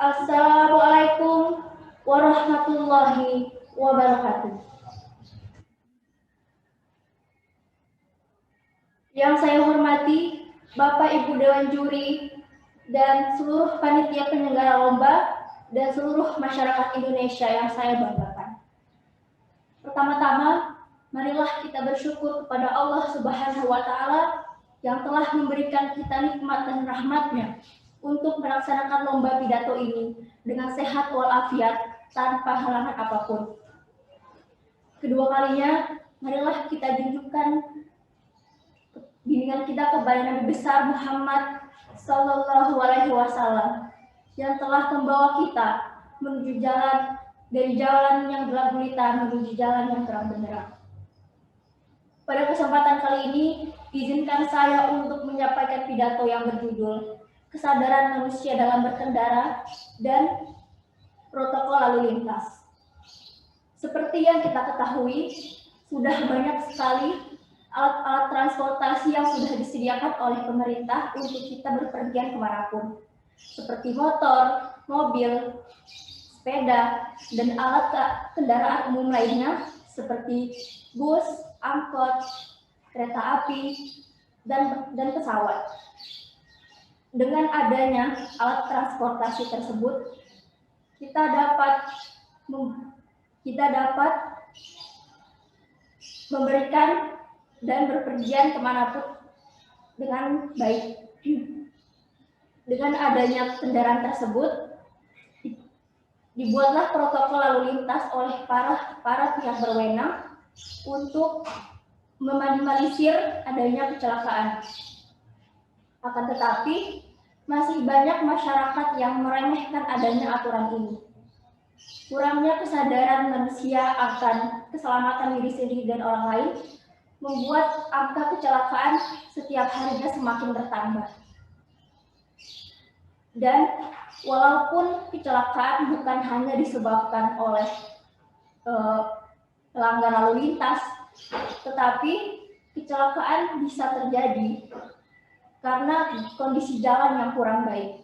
Assalamualaikum warahmatullahi wabarakatuh. Yang saya hormati Bapak Ibu Dewan Juri dan seluruh panitia penyelenggara lomba dan seluruh masyarakat Indonesia yang saya banggakan. Pertama-tama, marilah kita bersyukur kepada Allah Subhanahu wa Ta'ala yang telah memberikan kita nikmat dan rahmat-Nya untuk melaksanakan lomba pidato ini dengan sehat walafiat tanpa halangan apapun. Kedua kalinya, marilah kita junjukkan bimbingan kita kepada Nabi besar Muhammad Sallallahu Alaihi Wasallam yang telah membawa kita menuju jalan dari jalan yang gelap gulita menuju jalan yang terang benderang. Pada kesempatan kali ini, izinkan saya untuk menyampaikan pidato yang berjudul Kesadaran Manusia dalam Berkendara dan Protokol Lalu Lintas. Seperti yang kita ketahui, sudah banyak sekali alat-alat transportasi yang sudah disediakan oleh pemerintah untuk kita berpergian kemanapun, seperti motor, mobil, sepeda, dan alat kendaraan umum lainnya seperti bus, angkot, kereta api, dan pesawat. Dengan adanya alat transportasi tersebut, kita dapat memberikan dan berpergian kemanapun dengan baik. Dengan adanya kendaraan tersebut, dibuatlah protokol lalu lintas oleh para pihak berwenang untuk meminimalisir adanya kecelakaan. Akan tetapi, masih banyak masyarakat yang meremehkan adanya aturan ini. Kurangnya kesadaran manusia akan keselamatan diri sendiri dan orang lain membuat angka kecelakaan setiap harinya semakin bertambah. Dan walaupun kecelakaan bukan hanya disebabkan oleh pelanggar lalu lintas, tetapi kecelakaan bisa terjadi karena kondisi jalan yang kurang baik.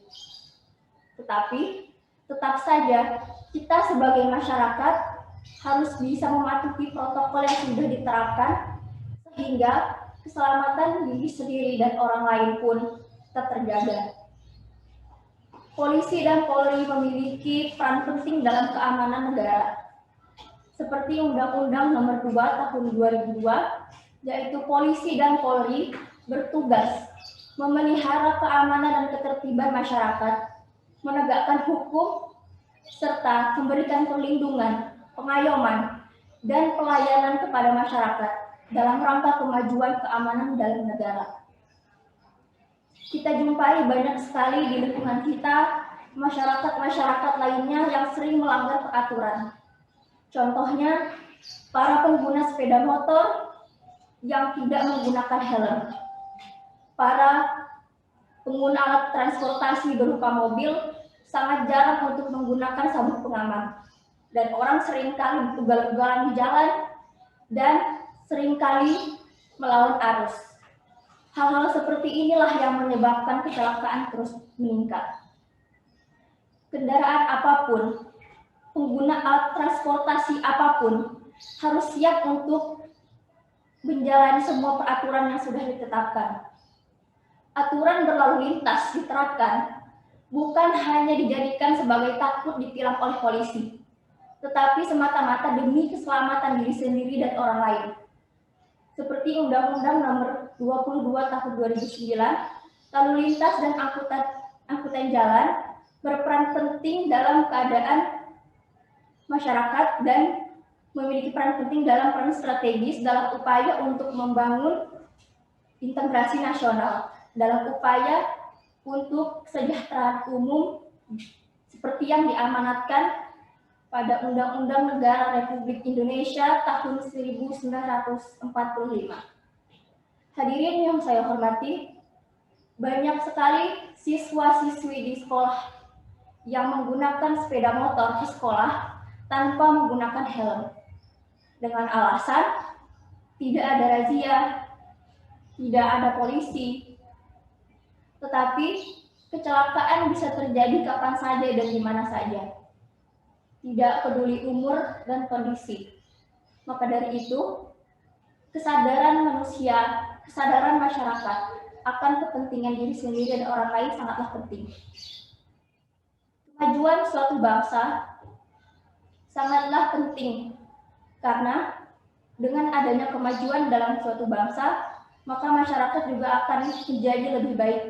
Tetapi tetap saja kita sebagai masyarakat harus bisa mematuhi protokol yang sudah diterapkan sehingga keselamatan diri sendiri dan orang lain pun tetap terjaga. Polisi dan Polri memiliki peran penting dalam keamanan negara. Seperti Undang-Undang Nomor 2 Tahun 2002, yaitu polisi dan Polri bertugas memelihara keamanan dan ketertiban masyarakat, menegakkan hukum, serta memberikan perlindungan, pengayoman, dan pelayanan kepada masyarakat dalam rangka kemajuan keamanan dalam negara. Kita jumpai banyak sekali di lingkungan kita masyarakat-masyarakat lainnya yang sering melanggar peraturan. Contohnya, para pengguna sepeda motor yang tidak menggunakan helm, para pengguna alat transportasi berupa mobil sangat jarang untuk menggunakan sabuk pengaman, dan orang seringkali ugal-ugalan di jalan dan seringkali melawan arus. Hal-hal seperti inilah yang menyebabkan kecelakaan terus meningkat. Kendaraan apapun, pengguna alat transportasi apapun harus siap untuk menjalani semua peraturan yang sudah ditetapkan. Aturan berlalu lintas diterapkan bukan hanya dijadikan sebagai takut ditilang oleh polisi, tetapi semata-mata demi keselamatan diri sendiri dan orang lain. Seperti Undang-Undang Nomor 22 Tahun 2009, lalu lintas dan angkutan jalan berperan penting dalam keadaan masyarakat dan memiliki peran penting dalam peran strategis dalam upaya untuk membangun integrasi nasional, dalam upaya untuk kesejahteraan umum seperti yang diamanatkan pada Undang-Undang Negara Republik Indonesia tahun 1945. Hadirin yang saya hormati, banyak sekali siswa-siswi di sekolah yang menggunakan sepeda motor di sekolah tanpa menggunakan helm dengan alasan tidak ada razia, tidak ada polisi. Tetapi kecelakaan bisa terjadi kapan saja dan di mana saja, tidak peduli umur dan kondisi. Maka dari itu, kesadaran manusia, kesadaran masyarakat akan kepentingan diri sendiri dan orang lain sangatlah penting. Kemajuan suatu bangsa sangatlah penting karena dengan adanya kemajuan dalam suatu bangsa, maka masyarakat juga akan menjadi lebih baik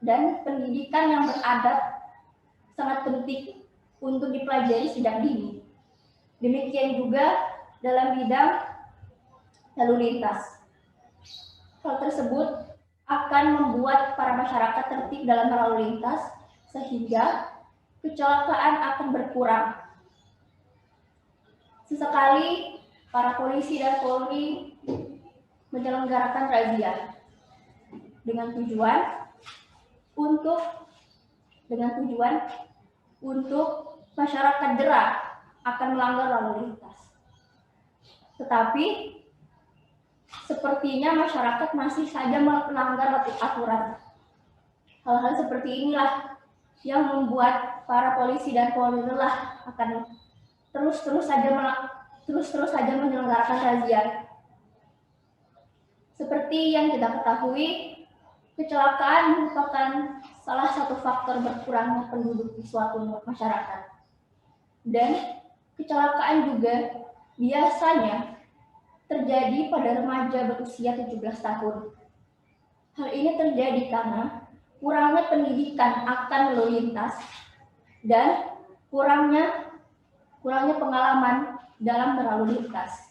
dan pendidikan yang beradab sangat penting untuk dipelajari sejak dini. Demikian juga dalam bidang lalu lintas. Hal tersebut akan membuat para masyarakat tertib dalam lalu lintas sehingga kecelakaan akan berkurang. Sesekali para polisi dan Polri menyelenggarakan razia dengan tujuan untuk masyarakat jerah akan melanggar lalu lintas. Tetapi sepertinya masyarakat masih saja melanggar aturan. Hal-hal seperti inilah yang membuat para polisi dan Polri lelah akan terus-terus saja menyelenggarakan razia. Seperti yang kita ketahui, kecelakaan merupakan salah satu faktor berkurangnya penduduk di suatu masyarakat. Dan kecelakaan juga biasanya terjadi pada remaja berusia 17 tahun. Hal ini terjadi karena kurangnya pendidikan akan lalu lintas dan kurangnya pengalaman dalam berlalu lintas.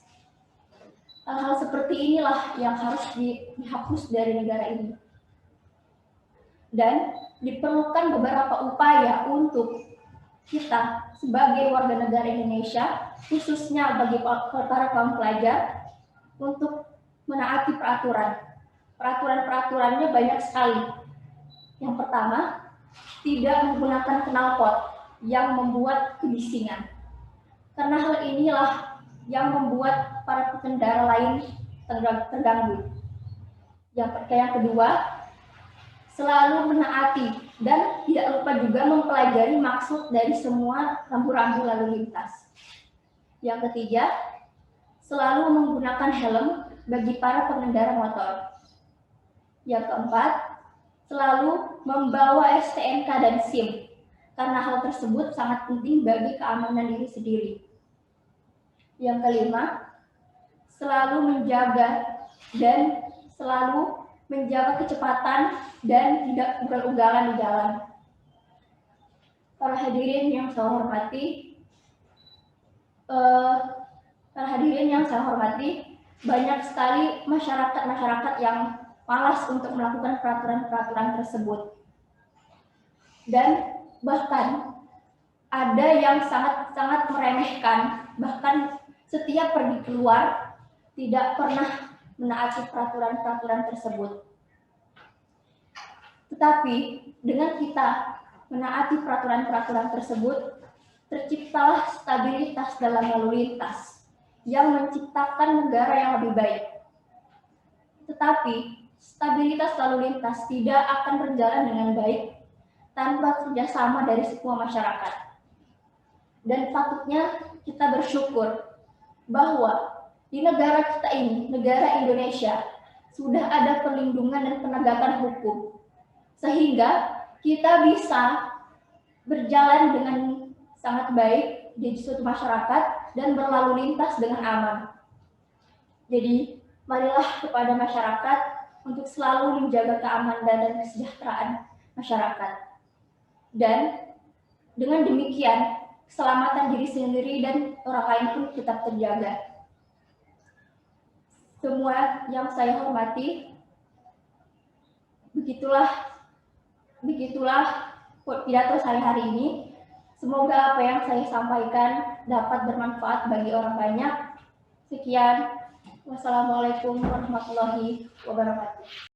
Hal-hal seperti inilah yang harus dihapus dari negara ini. Dan diperlukan beberapa upaya untuk kita sebagai warga negara Indonesia, khususnya bagi para kaum pelajar, untuk menaati peraturan. Peraturan-peraturannya banyak sekali. Yang pertama, tidak menggunakan knalpot yang membuat kebisingan. Karena hal inilah yang membuat para pengendara lain terganggu. Yang kedua, selalu menaati dan tidak lupa juga mempelajari maksud dari semua rambu-rambu lalu lintas. Yang ketiga, selalu menggunakan helm bagi para pengendara motor. Yang keempat, selalu membawa STNK dan SIM, karena hal tersebut sangat penting bagi keamanan diri sendiri. Yang kelima, selalu menjaga kecepatan dan tidak ugal-ugalan di jalan. Para hadirin yang saya hormati, banyak sekali masyarakat yang malas untuk melakukan peraturan-peraturan tersebut. Dan bahkan ada yang sangat meremehkan, bahkan setiap pergi keluar tidak pernah menaati peraturan-peraturan tersebut. Tetapi dengan kita menaati peraturan-peraturan tersebut, terciptalah stabilitas dalam lalu lintas yang menciptakan negara yang lebih baik. Tetapi stabilitas lalu lintas tidak akan berjalan dengan baik tanpa kerjasama dari semua masyarakat. Dan patutnya kita bersyukur bahwa di negara kita ini, negara Indonesia, sudah ada perlindungan dan penegakan hukum, sehingga kita bisa berjalan dengan sangat baik di suatu masyarakat dan berlalu lintas dengan aman. Jadi, marilah kepada masyarakat untuk selalu menjaga keamanan dan kesejahteraan masyarakat. Dan dengan demikian, keselamatan diri sendiri dan orang lain pun tetap terjaga. Semua yang saya hormati, begitulah pidato saya hari ini. Semoga apa yang saya sampaikan dapat bermanfaat bagi orang banyak. Sekian, wassalamualaikum warahmatullahi wabarakatuh.